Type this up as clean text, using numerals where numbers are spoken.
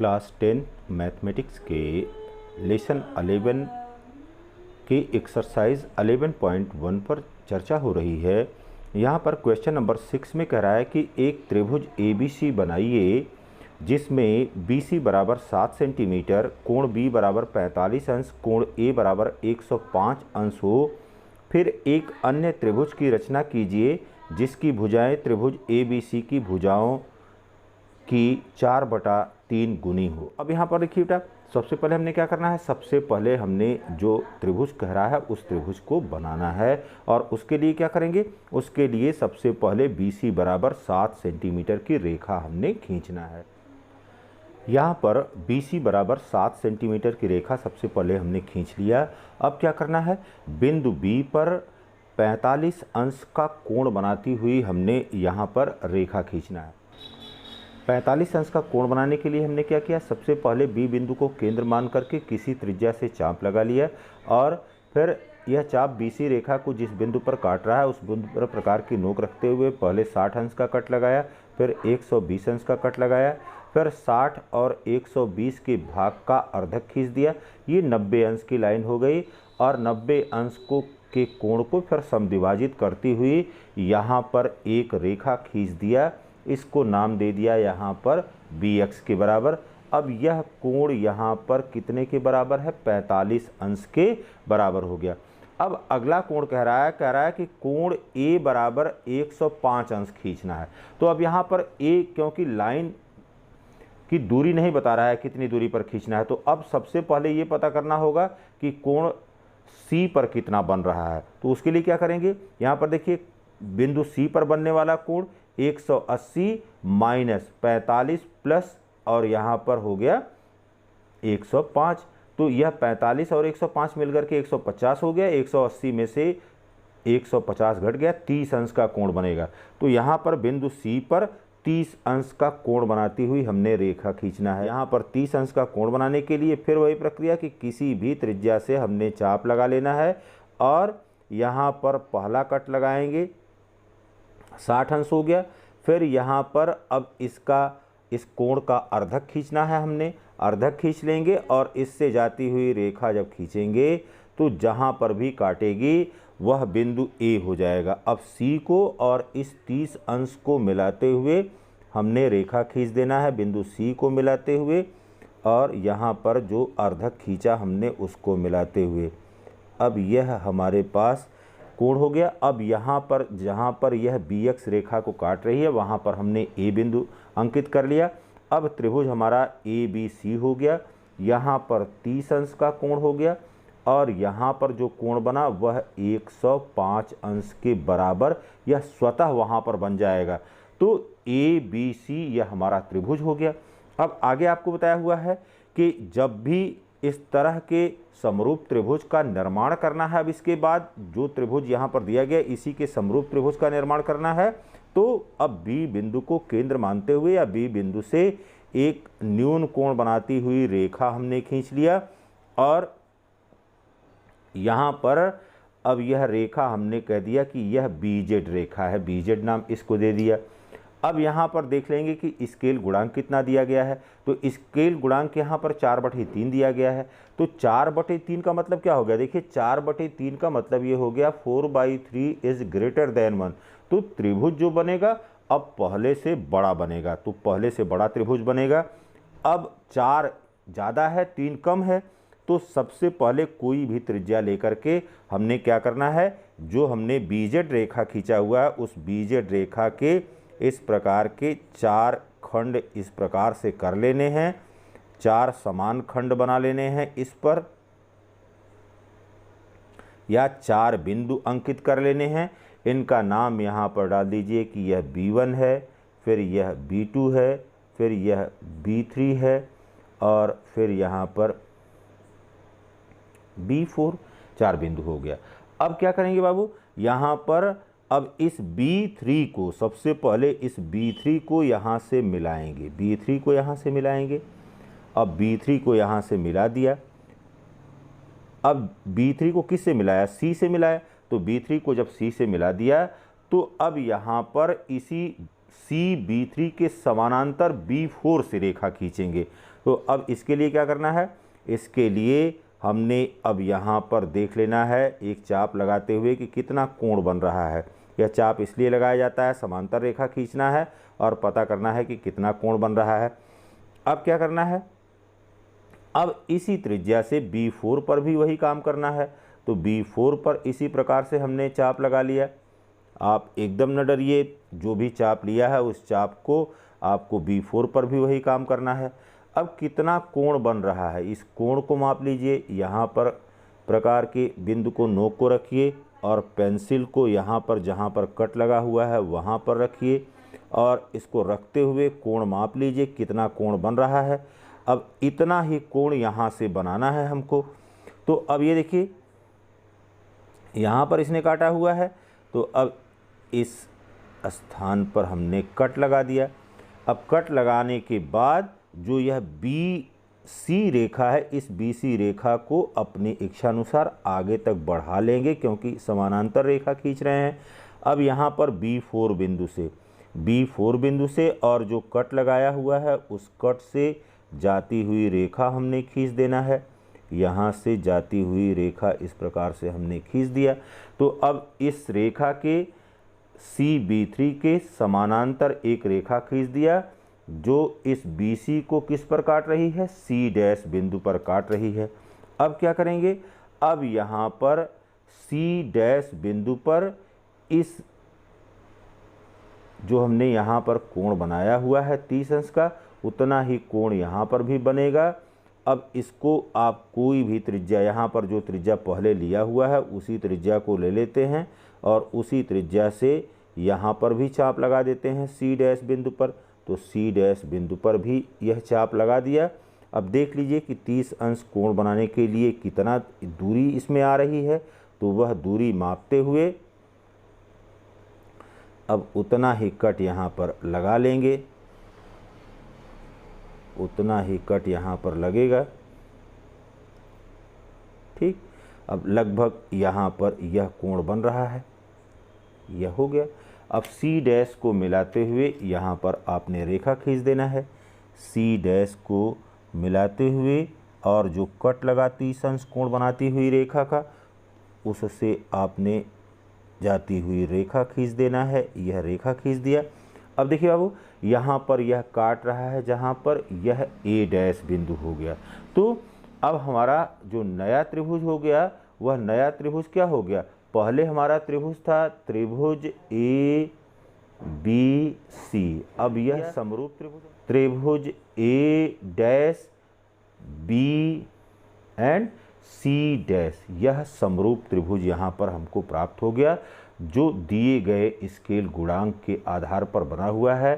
Class 10 mathematics के lesson 11 की exercise 11.1 पर चर्चा हो रही है। यहाँ पर क्वेश्चन नंबर 6 में कह रहा है कि एक त्रिभुज ABC बनाइए जिसमें BC बराबर 7 सेंटीमीटर, कोण B बराबर 45 अंश, कोण A बराबर 105 अंश हो। फिर एक अन्य त्रिभुज की रचना कीजिए जिसकी भुजाएं त्रिभुज ABC की भुजाओं की 4/3 गुनी हो। अब यहाँ पर देखिए बेटा, सबसे पहले हमने क्या करना है, सबसे पहले हमने जो त्रिभुज कह रहा है उस त्रिभुज को बनाना है। और उसके लिए क्या करेंगे, उसके लिए सबसे पहले BC बराबर 7 सेंटीमीटर की रेखा हमने खींचना है। यहाँ पर BC बराबर 7 सेंटीमीटर की रेखा सबसे पहले हमने खींच लिया। अब क्या करना है, बिंदु B पर 45 अंश का कोण बनाती हुई हमने यहाँ पर रेखा खींचना है। 45 अंश का कोण बनाने के लिए हमने क्या किया, सबसे पहले B बिंदु को केंद्र मान करके किसी त्रिज्या से चाप लगा लिया और फिर यह चाप BC रेखा को जिस बिंदु पर काट रहा है उस बिंदु पर प्रकार की नोक रखते हुए पहले 60 अंश का कट लगाया, फिर 120 अंश का कट लगाया, फिर 60 और 120 के भाग का अर्धक खींच दिया। ये 90 अंश की लाइन हो गई और 90 अंश के कोण को फिर समद्विभाजित करती हुई यहाँ पर एक रेखा खींच दिया। इसको नाम दे दिया यहाँ पर BX के बराबर। अब यह कोण यहाँ पर कितने के बराबर है, 45 अंश के बराबर हो गया। अब अगला कोण कह रहा है कि कोण A बराबर 105 अंश खींचना है। तो अब यहाँ पर A, क्योंकि लाइन की दूरी नहीं बता रहा है कितनी दूरी पर खींचना है, तो अब सबसे पहले ये पता करना होगा कि कोण C पर कितना बन रहा है। तो उसके लिए क्या करेंगे, यहाँ पर देखिए बिंदु C पर बनने वाला कोण 180 माइनस 45 प्लस और यहाँ पर हो गया 105। तो यह 45 और 105 मिलकर के 150 हो गया। 180 में से 150 घट गया, 30 अंश का कोण बनेगा। तो यहाँ पर बिंदु C पर 30 अंश का कोण बनाती हुई हमने रेखा खींचना है। यहाँ पर 30 अंश का कोण बनाने के लिए फिर वही प्रक्रिया कि किसी भी त्रिज्या से हमने चाप लगा लेना है और यहाँ पर पहला कट लगाएंगे, 60 अंश हो गया। फिर यहाँ पर अब इस कोण का अर्धक खींचना है, हमने अर्धक खींच लेंगे और इससे जाती हुई रेखा जब खींचेंगे तो जहाँ पर भी काटेगी वह बिंदु A हो जाएगा। अब C को और इस 30 अंश को मिलाते हुए हमने रेखा खींच देना है, बिंदु C को मिलाते हुए और यहाँ पर जो अर्धक खींचा हमने उसको मिलाते हुए। अब यह हमारे पास कोण हो गया। अब यहाँ पर जहाँ पर यह BX रेखा को काट रही है वहाँ पर हमने A बिंदु अंकित कर लिया। अब त्रिभुज हमारा ABC हो गया। यहाँ पर 30 अंश का कोण हो गया और यहाँ पर जो कोण बना वह 105 अंश के बराबर यह स्वतः वहाँ पर बन जाएगा। तो ABC यह हमारा त्रिभुज हो गया। अब आगे आपको बताया हुआ है कि जब भी इस तरह के समरूप त्रिभुज का निर्माण करना है, अब इसके बाद जो त्रिभुज यहाँ पर दिया गया इसी के समरूप त्रिभुज का निर्माण करना है, तो अब B बिंदु को केंद्र मानते हुए या B बिंदु से एक न्यून कोण बनाती हुई रेखा हमने खींच लिया और यहाँ पर अब यह रेखा हमने कह दिया कि यह BZ रेखा है, BZ नाम इसको दे दिया। अब यहाँ पर देख लेंगे कि स्केल गुणांक कितना दिया गया है। तो स्केल गुणांक यहाँ पर 4/3 दिया गया है। तो 4/3 का मतलब क्या हो गया, देखिए 4/3 का मतलब ये हो गया 4/3 इज ग्रेटर देन 1। तो त्रिभुज जो बनेगा अब पहले से बड़ा बनेगा, तो पहले से बड़ा त्रिभुज बनेगा। अब 4 ज़्यादा है 3 कम है, तो सबसे पहले कोई भी त्रिज्या लेकर के हमने क्या करना है, जो हमने BZ रेखा खींचा हुआ है उस BZ रेखा के इस प्रकार के 4 खंड इस प्रकार से कर लेने हैं, 4 समान खंड बना लेने हैं इस पर, या 4 बिंदु अंकित कर लेने हैं। इनका नाम यहाँ पर डाल दीजिए कि यह B1 है, फिर यह B2 है, फिर यह B3 है और फिर यहाँ पर B4, 4 बिंदु हो गया। अब क्या करेंगे बाबू, यहाँ पर अब इस B3 को सबसे पहले इस B3 को यहाँ से मिलाएंगे, B3 को यहाँ से मिलाएंगे। अब B3 को यहाँ से मिला दिया। अब B3 को किस से मिलाया, C से मिलाया। तो B3 को जब C से मिला दिया तो अब यहाँ पर इसी CB3 के समानांतर B4 से रेखा खींचेंगे। तो अब इसके लिए क्या करना है, इसके लिए हमने अब यहाँ पर देख लेना है एक चाप लगाते हुए कि कितना कोण बन रहा है। यह चाप इसलिए लगाया जाता है, समांतर रेखा खींचना है और पता करना है कि कितना कोण बन रहा है। अब क्या करना है, अब इसी त्रिज्या से B4 पर भी वही काम करना है। तो B4 पर इसी प्रकार से हमने चाप लगा लिया। आप एकदम न डरिए, जो भी चाप लिया है उस चाप को आपको B4 पर भी वही काम करना है। अब कितना कोण बन रहा है, इस कोण को माप लीजिए। यहाँ पर प्रकार के बिंदु को, नोक को रखिए और पेंसिल को यहाँ पर जहाँ पर कट लगा हुआ है वहाँ पर रखिए और इसको रखते हुए कोण माप लीजिए कितना कोण बन रहा है। अब इतना ही कोण यहाँ से बनाना है हमको। तो अब ये देखिए यहाँ पर इसने काटा हुआ है, तो अब इस स्थान पर हमने कट लगा दिया। अब कट लगाने के बाद जो यह BC रेखा है, इस BC रेखा को अपनी इच्छानुसार आगे तक बढ़ा लेंगे क्योंकि समानांतर रेखा खींच रहे हैं। अब यहाँ पर B4 बिंदु से और जो कट लगाया हुआ है उस कट से जाती हुई रेखा हमने खींच देना है। यहाँ से जाती हुई रेखा इस प्रकार से हमने खींच दिया। तो अब इस रेखा के CB3 के समानांतर एक रेखा खींच दिया जो इस BC को किस पर काट रही है, C' बिंदु पर काट रही है। अब क्या करेंगे, अब यहाँ पर C' बिंदु पर इस जो हमने यहाँ पर कोण बनाया हुआ है 30 अंश का, उतना ही कोण यहाँ पर भी बनेगा। अब इसको आप कोई भी त्रिज्या, यहाँ पर जो त्रिज्या पहले लिया हुआ है उसी त्रिज्या को ले लेते हैं और उसी त्रिज्या से यहाँ पर भी चाप लगा देते हैं C' बिंदु पर। तो C' बिंदु पर भी यह चाप लगा दिया। अब देख लीजिए कि 30 अंश कोण बनाने के लिए कितना दूरी इसमें आ रही है। तो वह दूरी मापते हुए अब उतना ही कट यहाँ पर लगा लेंगे, उतना ही कट यहाँ पर लगेगा। ठीक, अब लगभग यहाँ पर यह कोण बन रहा है, यह हो गया। अब C' को मिलाते हुए यहाँ पर आपने रेखा खींच देना है। C' को मिलाते हुए और जो कट लगा 30 अंश कोण बनाती हुई रेखा का, उससे आपने जाती हुई रेखा खींच देना है। यह रेखा खींच दिया। अब देखिए बाबू, यहाँ पर यह काट रहा है जहाँ पर यह A' बिंदु हो गया। तो अब हमारा जो नया त्रिभुज हो गया वह नया त्रिभुज क्या हो गया, पहले हमारा त्रिभुज था त्रिभुज ABC। अब यह समरूप त्रिभुज A' B एंड C', यह समरूप त्रिभुज यहाँ पर हमको प्राप्त हो गया जो दिए गए स्केल गुणांक के आधार पर बना हुआ है।